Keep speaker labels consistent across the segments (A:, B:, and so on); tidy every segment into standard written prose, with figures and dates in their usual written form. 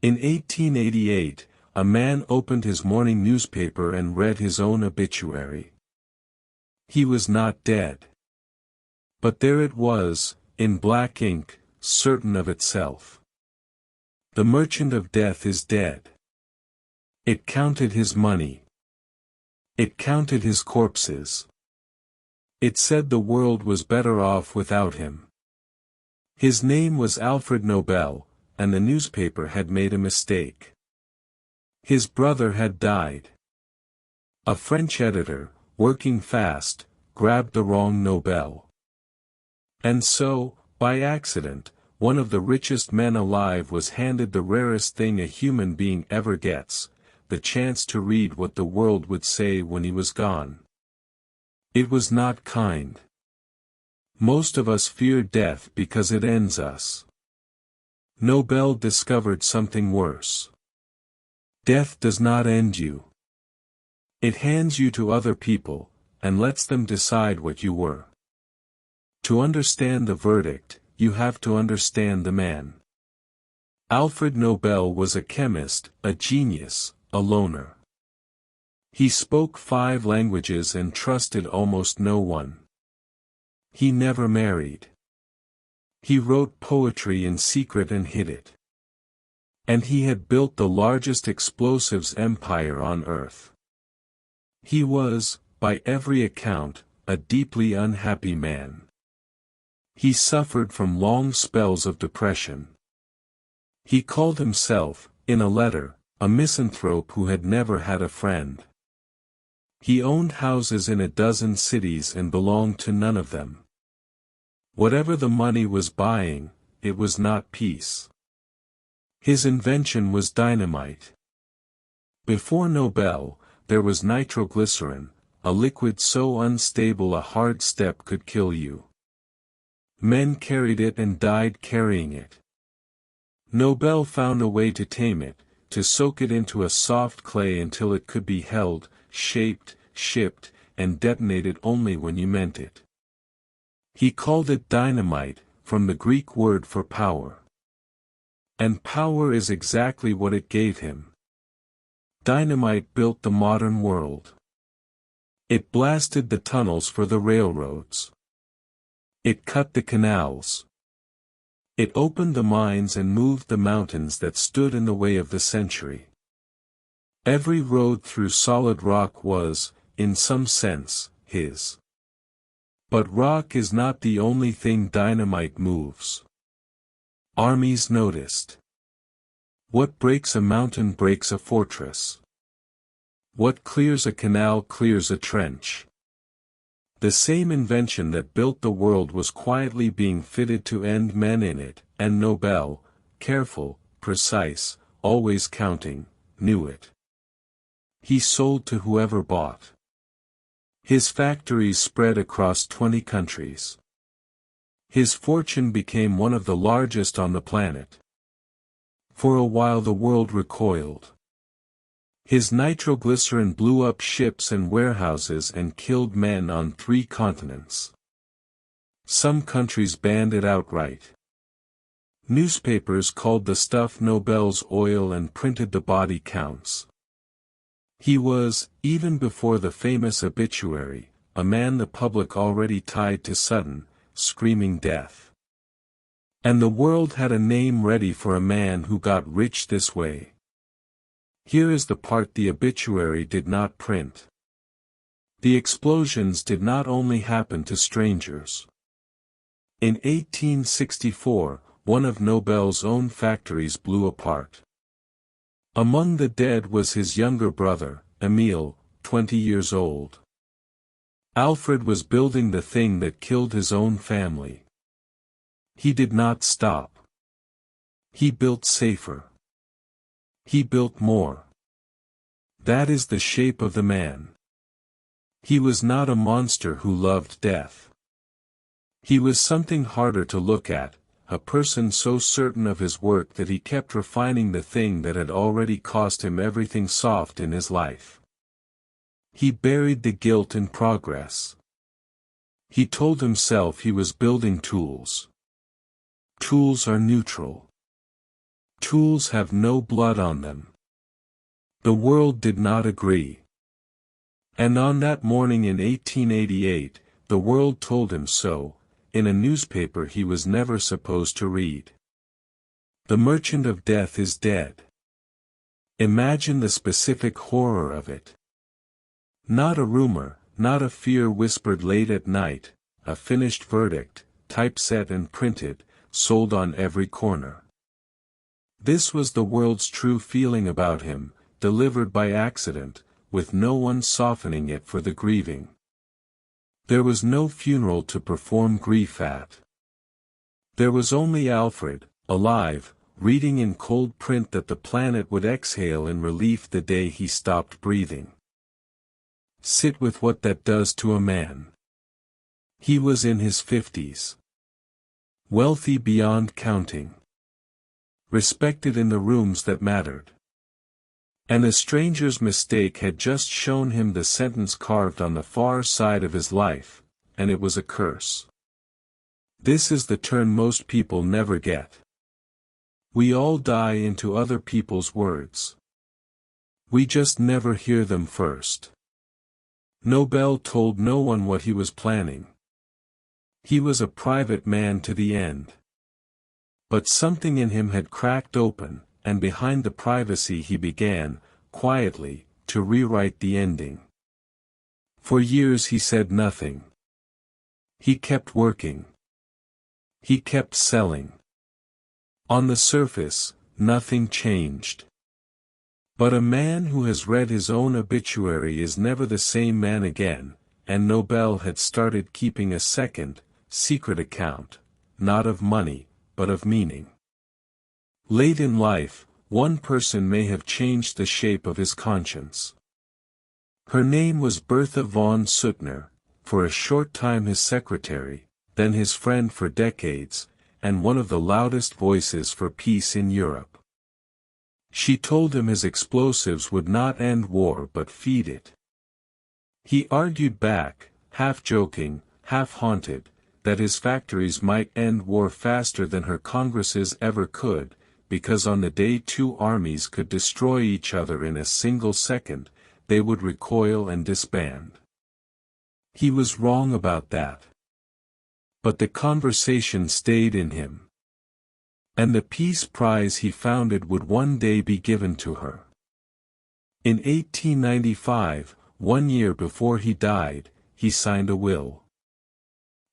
A: In 1888, a man opened his morning newspaper and read his own obituary. He was not dead. But there it was, in black ink, certain of itself. The merchant of death is dead. It counted his money. It counted his corpses. It said the world was better off without him. His name was Alfred Nobel, and the newspaper had made a mistake. His brother had died. A French editor, working fast, grabbed the wrong Nobel. And so, by accident, one of the richest men alive was handed the rarest thing a human being ever gets, the chance to read what the world would say when he was gone. It was not kind. Most of us fear death because it ends us. Nobel discovered something worse. Death does not end you. It hands you to other people, and lets them decide what you were. To understand the verdict, you have to understand the man. Alfred Nobel was a chemist, a genius, a loner. He spoke 5 languages and trusted almost no one. He never married. He wrote poetry in secret and hid it. And he had built the largest explosives empire on earth. He was, by every account, a deeply unhappy man. He suffered from long spells of depression. He called himself, in a letter, a misanthrope who had never had a friend. He owned houses in a dozen cities and belonged to none of them. Whatever the money was buying, it was not peace. His invention was dynamite. Before Nobel, there was nitroglycerin, a liquid so unstable a hard step could kill you. Men carried it and died carrying it. Nobel found a way to tame it, to soak it into a soft clay until it could be held, shaped, shipped, and detonated only when you meant it. He called it dynamite, from the Greek word for power. And power is exactly what it gave him. Dynamite built the modern world. It blasted the tunnels for the railroads. It cut the canals. It opened the mines and moved the mountains that stood in the way of the century. Every road through solid rock was, in some sense, his. But rock is not the only thing dynamite moves. Armies noticed. What breaks a mountain breaks a fortress. What clears a canal clears a trench. The same invention that built the world was quietly being fitted to end men in it, and Nobel, careful, precise, always counting, knew it. He sold to whoever bought. His factories spread across 20 countries. His fortune became one of the largest on the planet. For a while the world recoiled. His nitroglycerin blew up ships and warehouses and killed men on 3 continents. Some countries banned it outright. Newspapers called the stuff Nobel's oil and printed the body counts. He was, even before the famous Obituary, a man the public already tied to sudden, screaming death. And the world had a name ready for a man who got rich this way. Here is the part the Obituary did not print. The explosions did not only happen to strangers. In 1864, one of Nobel's own factories blew apart. Among the dead was his younger brother, Emile, 20 years old. Alfred was building the thing that killed his own family. He did not stop. He built safer. He built more. That is the shape of the man. He was not a monster who loved death. He was something harder to look at, a person so certain of his work that he kept refining the thing that had already cost him everything soft in his life. He buried the guilt in progress. He told himself he was building tools. Tools are neutral. Tools have no blood on them. The world did not agree. And on that morning in 1888, the world told him so, in a newspaper he was never supposed to read. The merchant of death is dead. Imagine the specific horror of it. Not a rumor, not a fear whispered late at night, a finished verdict, typeset and printed, sold on every corner. This was the world's true feeling about him, delivered by accident, with no one softening it for the grieving. There was no funeral to perform grief at. There was only Alfred, alive, reading in cold print that the planet would exhale in relief the day he stopped breathing. Sit with what that does to a man. He was in his 50s. Wealthy beyond counting. Respected in the rooms that mattered. And a stranger's mistake had just shown him the sentence carved on the far side of his life, and it was a curse. This is the turn most people never get. We all die into other people's words. We just never hear them first. Nobel told no one what he was planning. He was a private man to the end. But something in him had cracked open, and behind the privacy he began, quietly, to rewrite the ending. For years he said nothing. He kept working. He kept selling. On the surface, nothing changed. But a man who has read his own obituary is never the same man again, and Nobel had started keeping a second, secret account, not of money, but of meaning. Late in life, one person may have changed the shape of his conscience. Her name was Bertha von Suttner, for a short time his secretary, then his friend for decades, and one of the loudest voices for peace in Europe. She told him his explosives would not end war but feed it. He argued back, half joking, half haunted, that his factories might end war faster than her congresses ever could, because on the day two armies could destroy each other in a single second, they would recoil and disband. He was wrong about that. But the conversation stayed in him. And the peace prize he founded would one day be given to her. In 1895, 1 year before he died, he signed a will.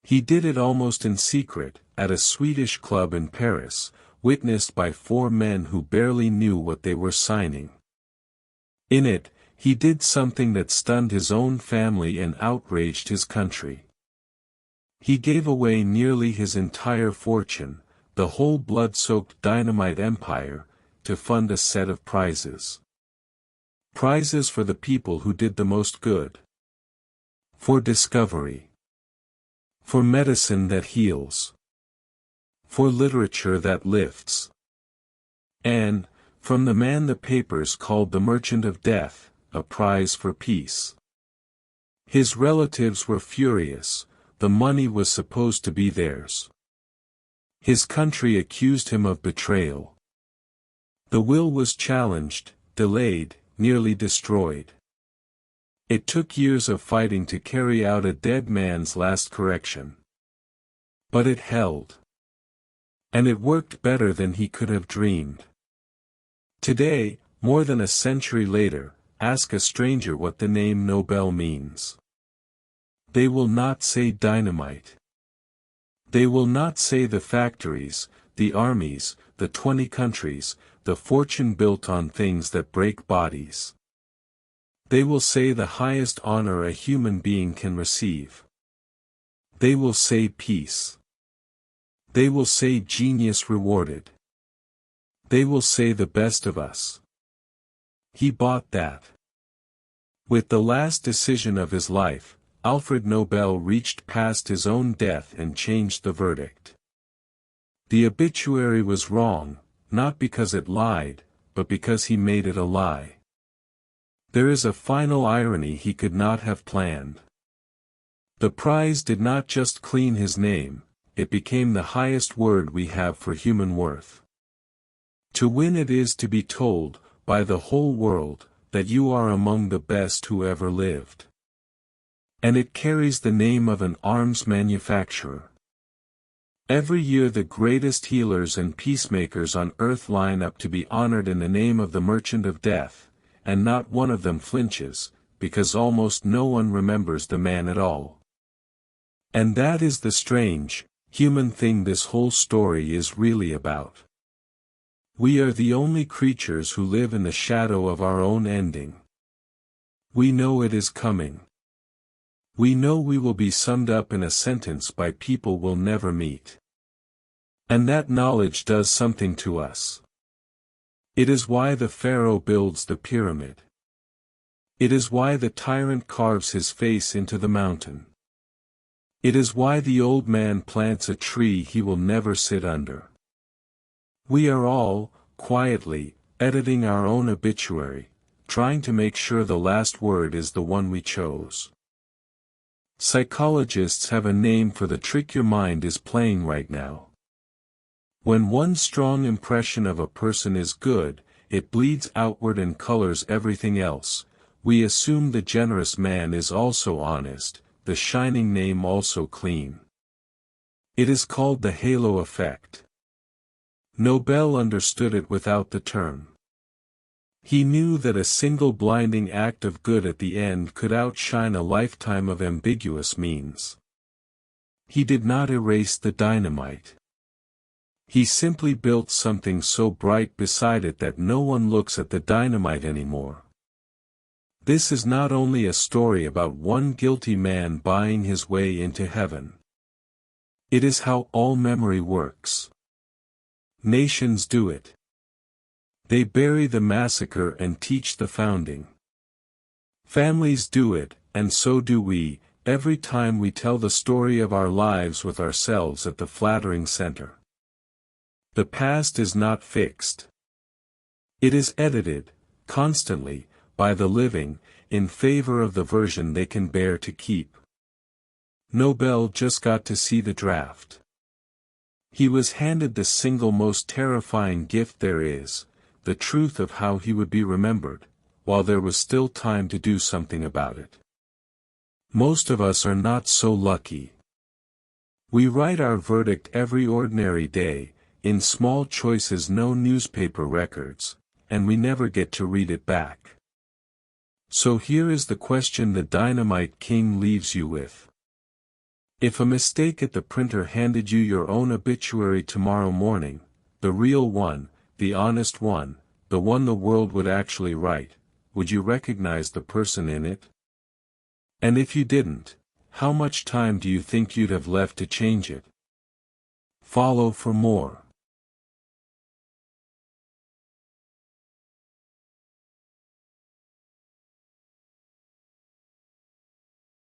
A: He did it almost in secret, at a Swedish club in Paris, witnessed by 4 men who barely knew what they were signing. In it, he did something that stunned his own family and outraged his country. He gave away nearly his entire fortune, the whole blood-soaked dynamite empire, to fund a set of prizes. Prizes for the people who did the most good. For discovery. For medicine that heals. For literature that lifts. And, from the man the papers called the Merchant of Death, a prize for peace. His relatives were furious, the money was supposed to be theirs. His country accused him of betrayal. The will was challenged, delayed, nearly destroyed. It took years of fighting to carry out a dead man's last correction. But it held. And it worked better than he could have dreamed. Today, more than a century later, ask a stranger what the name Nobel means. They will not say dynamite. They will not say the factories, the armies, the 20 countries, the fortune built on things that break bodies. They will say the highest honor a human being can receive. They will say peace. They will say genius rewarded. They will say the best of us. He bought that. With the last decision of his life, Alfred Nobel reached past his own death and changed the verdict. The obituary was wrong, not because it lied, but because he made it a lie. There is a final irony he could not have planned. The prize did not just clean his name, it became the highest word we have for human worth. To win it is to be told, by the whole world, that you are among the best who ever lived. And it carries the name of an arms manufacturer. Every year the greatest healers and peacemakers on earth line up to be honored in the name of the merchant of death, and not one of them flinches, because almost no one remembers the man at all. And that is the strange, human thing this whole story is really about. We are the only creatures who live in the shadow of our own ending. We know it is coming. We know we will be summed up in a sentence by people we'll never meet. And that knowledge does something to us. It is why the pharaoh builds the pyramid. It is why the tyrant carves his face into the mountain. It is why the old man plants a tree he will never sit under. We are all, quietly, editing our own obituary, trying to make sure the last word is the one we chose. Psychologists have a name for the trick your mind is playing right now. When one strong impression of a person is good, it bleeds outward and colors everything else. We assume the generous man is also honest, the shining name also clean. It is called the halo effect. Nobel understood it without the term. He knew that a single blinding act of good at the end could outshine a lifetime of ambiguous means. He did not erase the dynamite. He simply built something so bright beside it that no one looks at the dynamite anymore. This is not only a story about one guilty man buying his way into heaven. It is how all memory works. Nations do it. They bury the massacre and teach the founding. Families do it, and so do we, every time we tell the story of our lives with ourselves at the flattering center. The past is not fixed. It is edited, constantly, by the living, in favor of the version they can bear to keep. Nobel just got to see the draft. He was handed the single most terrifying gift there is, the truth of how he would be remembered, while there was still time to do something about it. Most of us are not so lucky. We write our verdict every ordinary day, in small choices no newspaper records, and we never get to read it back. So here is the question the Dynamite King leaves you with. If a mistake at the printer handed you your own obituary tomorrow morning, the real one, the honest one, the one the world would actually write, would you recognize the person in it? And if you didn't, how much time do you think you'd have left to change it? Follow for more.